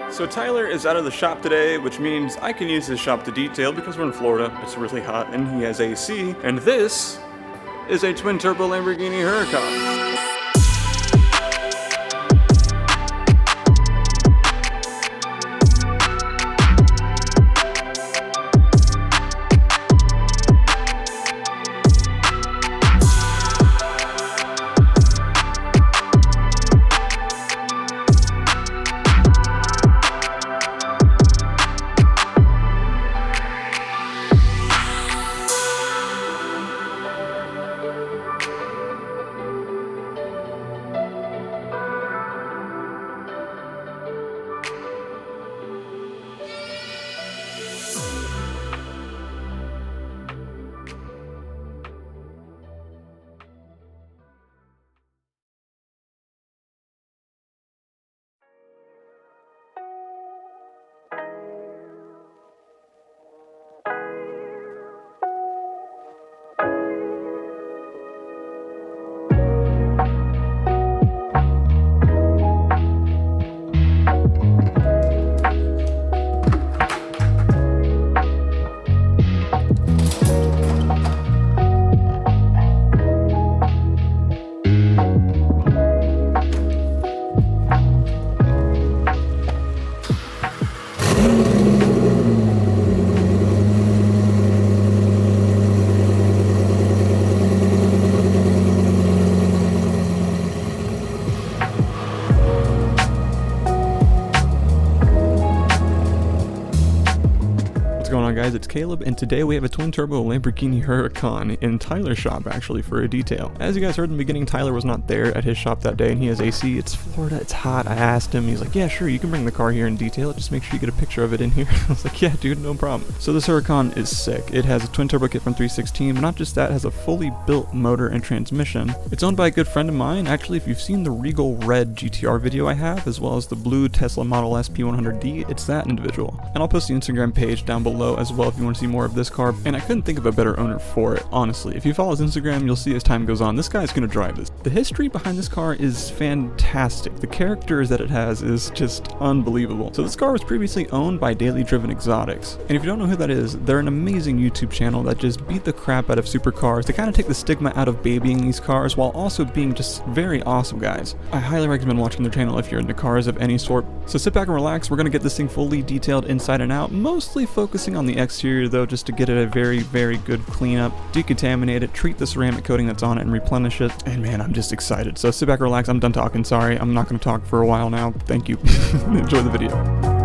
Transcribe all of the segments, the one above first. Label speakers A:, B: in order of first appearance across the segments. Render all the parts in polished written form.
A: So Tyler is out of the shop today, which means I can use his shop to detail because we're in Florida, it's really hot, and he has AC, and this is a twin-turbo Lamborghini Huracan. What's going on, guys? It's Caleb, and today we have a twin-turbo Lamborghini Huracan in Tyler's shop, actually, for a detail. As you guys heard in the beginning, Tyler was not there at his shop that day, and he has AC. It's Florida, it's hot. I asked him, he's like, yeah, sure, you can bring the car here and detail it, just make sure you get a picture of it in here. I was like, yeah, dude, no problem. So this Huracan is sick. It has a twin-turbo kit from 316, but not just that, it has a fully built motor and transmission. It's owned by a good friend of mine. Actually, if you've seen the Regal Red GTR video I have, as well as the blue Tesla Model S P100D, it's that individual. And I'll post the Instagram page down below as well if you want to see more of this car, and I couldn't think of a better owner for it, honestly. If you follow his Instagram, you'll see as time goes on, this guy's gonna drive this. The history behind this car is fantastic. The characters that it has is just unbelievable. So this car was previously owned by Daily Driven Exotics, and if you don't know who that is, they're an amazing YouTube channel that just beat the crap out of supercars to kind of take the stigma out of babying these cars while also being just very awesome guys. I highly recommend watching their channel if you're into cars of any sort. So sit back and relax, we're gonna get this thing fully detailed inside and out, mostly focusing on the exterior though, just to get it a very, very good cleanup, decontaminate it, treat the ceramic coating that's on it, and replenish it. And man, I'm just excited. So sit back, relax, I'm done talking, sorry, I'm not gonna talk for a while now. Thank you. Enjoy the video.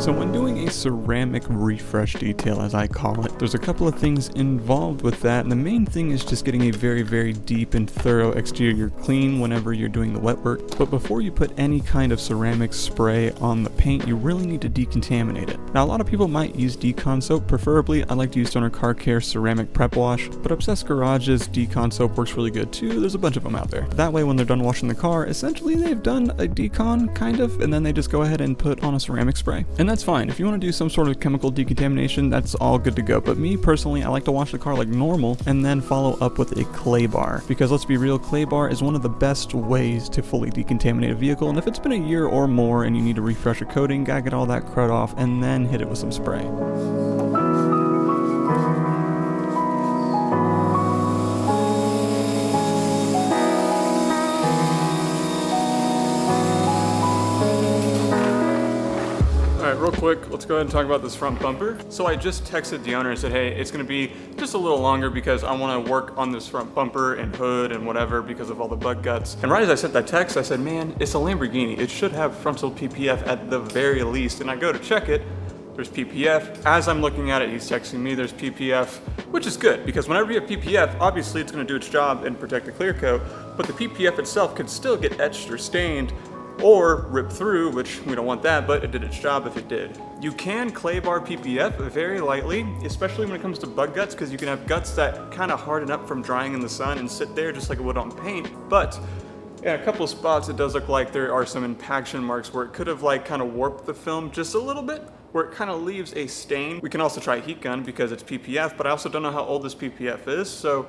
A: So when doing a ceramic refresh detail, as I call it, there's a couple of things involved with that, and the main thing is just getting a very, very deep and thorough exterior clean whenever you're doing the wet work. But before you put any kind of ceramic spray on the paint, you really need to decontaminate it. Now, a lot of people might use Decon soap. Preferably, I like to use Stoner Car Care Ceramic Prep Wash, but Obsessed Garage's Decon soap works really good too. There's a bunch of them out there. That way, when they're done washing the car, essentially they've done a decon, kind of, and then they just go ahead and put on a ceramic spray. And that's fine. If you want to do some sort of chemical decontamination, that's all good to go. But me, personally, I like to wash the car like normal and then follow up with a clay bar. Because let's be real, clay bar is one of the best ways to fully decontaminate a vehicle. And if it's been a year or more and you need to refresh a coating, gotta get all that crud off and then hit it with some spray. Real quick, let's go ahead and talk about this front bumper. So I just texted the owner and said, hey, it's gonna be just a little longer because I wanna work on this front bumper and hood and whatever because of all the bug guts. And right as I sent that text, I said, man, it's a Lamborghini. It should have frontal PPF at the very least. And I go to check it, there's PPF. As I'm looking at it, he's texting me, there's PPF, which is good because whenever you have PPF, obviously it's gonna do its job and protect the clear coat, but the PPF itself could still get etched or stained or rip through, which we don't want that, but it did its job if it did. You can clay bar PPF very lightly, especially when it comes to bug guts, because you can have guts that kind of harden up from drying in the sun and sit there just like it would on paint. But in a couple of spots, it does look like there are some impaction marks where it could have like kind of warped the film just a little bit, where it kind of leaves a stain. We can also try heat gun because it's PPF, but I also don't know how old this PPF is, so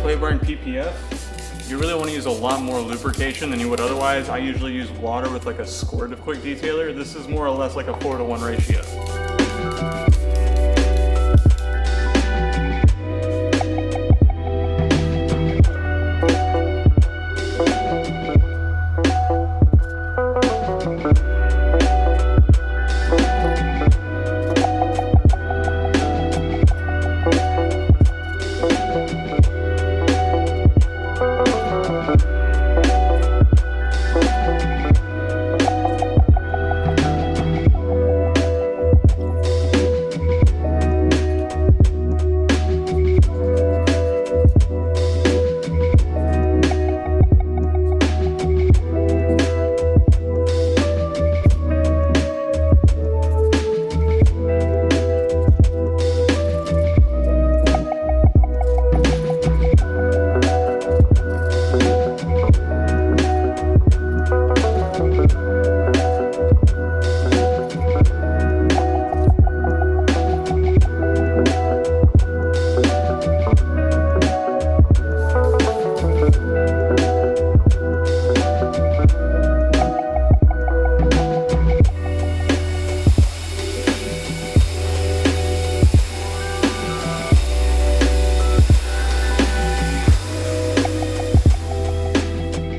A: clay bar and PPF, you really want to use a lot more lubrication than you would otherwise. I usually use water with like a squirt of quick detailer. This is more or less like a 4-to-1 ratio.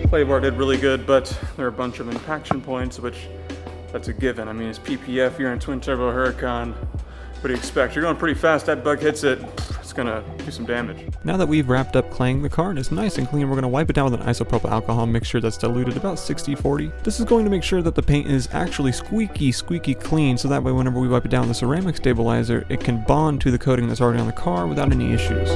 A: Clay bar did really good, but there are a bunch of impaction points, which that's a given. I mean, it's PPF, you're in twin turbo Huracan. What do you expect? You're going pretty fast, that bug hits it, it's gonna do some damage. Now that we've wrapped up claying the car and it's nice and clean, we're gonna wipe it down with an isopropyl alcohol mixture that's diluted about 60-40. This is going to make sure that the paint is actually squeaky clean, so that way whenever we wipe it down with the ceramic stabilizer, it can bond to the coating that's already on the car without any issues.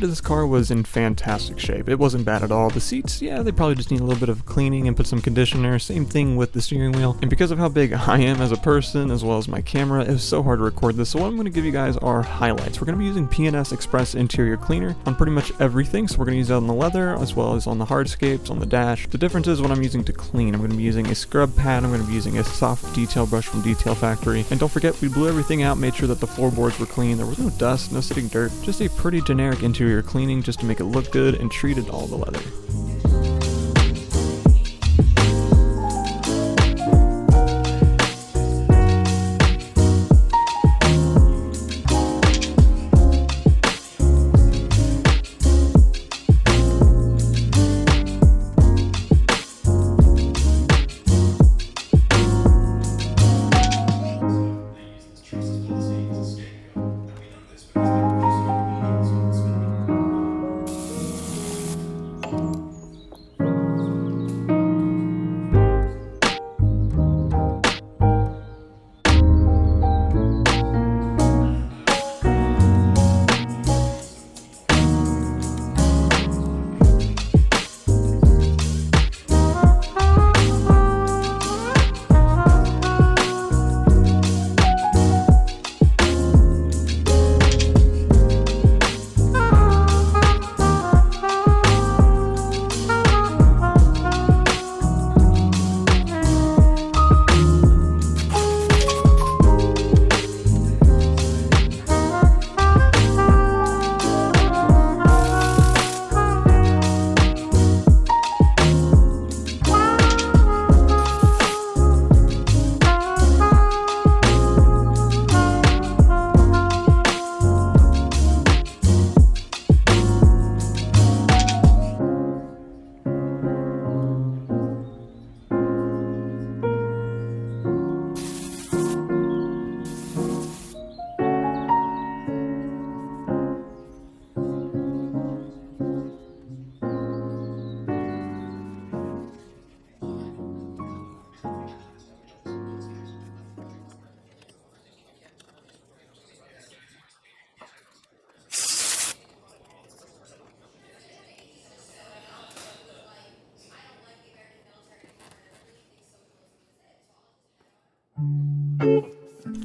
A: of this car was in fantastic shape. It wasn't bad at all. The seats, yeah, they probably just need a little bit of cleaning and put some conditioner. Same thing with the steering wheel. And because of how big I am as a person, as well as my camera, it was so hard to record this. So what I'm going to give you guys are highlights. We're going to be using P&S Express Interior Cleaner on pretty much everything. So we're going to use that on the leather, as well as on the hardscapes, on the dash. The difference is what I'm using to clean. I'm going to be using a scrub pad. I'm going to be using a soft detail brush from Detail Factory. And don't forget, we blew everything out, made sure that the floorboards were clean. There was no dust, no sitting dirt, just a pretty generic interior cleaning just to make it look good and treated all the leather.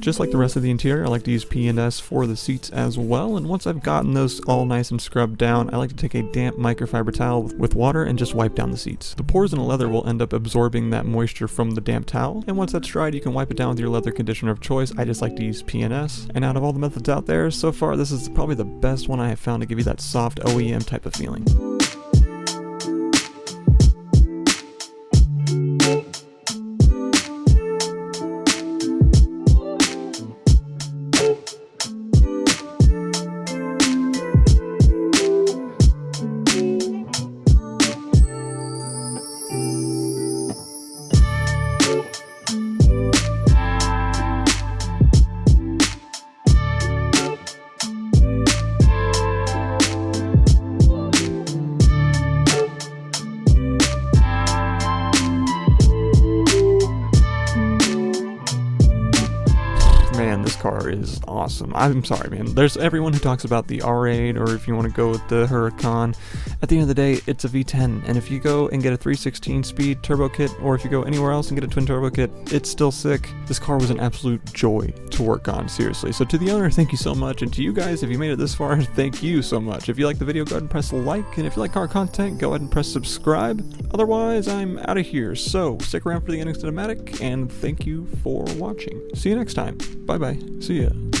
A: Just like the rest of the interior, I like to use P&S for the seats as well, and once I've gotten those all nice and scrubbed down, I like to take a damp microfiber towel with water and just wipe down the seats. The pores in the leather will end up absorbing that moisture from the damp towel, and once that's dried, you can wipe it down with your leather conditioner of choice. I just like to use P&S, and out of all the methods out there, so far this is probably the best one I have found to give you that soft OEM type of feeling. Man, this car is awesome. I'm sorry, man. There's everyone who talks about the R8, or if you want to go with the Huracan. At the end of the day, it's a V10, and if you go and get a 316 speed turbo kit, or if you go anywhere else and get a twin turbo kit, it's still sick. This car was an absolute joy to work on, seriously. So to the owner, thank you so much, and to you guys, if you made it this far, thank you so much. If you like the video, go ahead and press like, and if you like car content, go ahead and press subscribe. Otherwise, I'm out of here, so stick around for the ending cinematic, and thank you for watching. See you next time. Bye bye. See ya.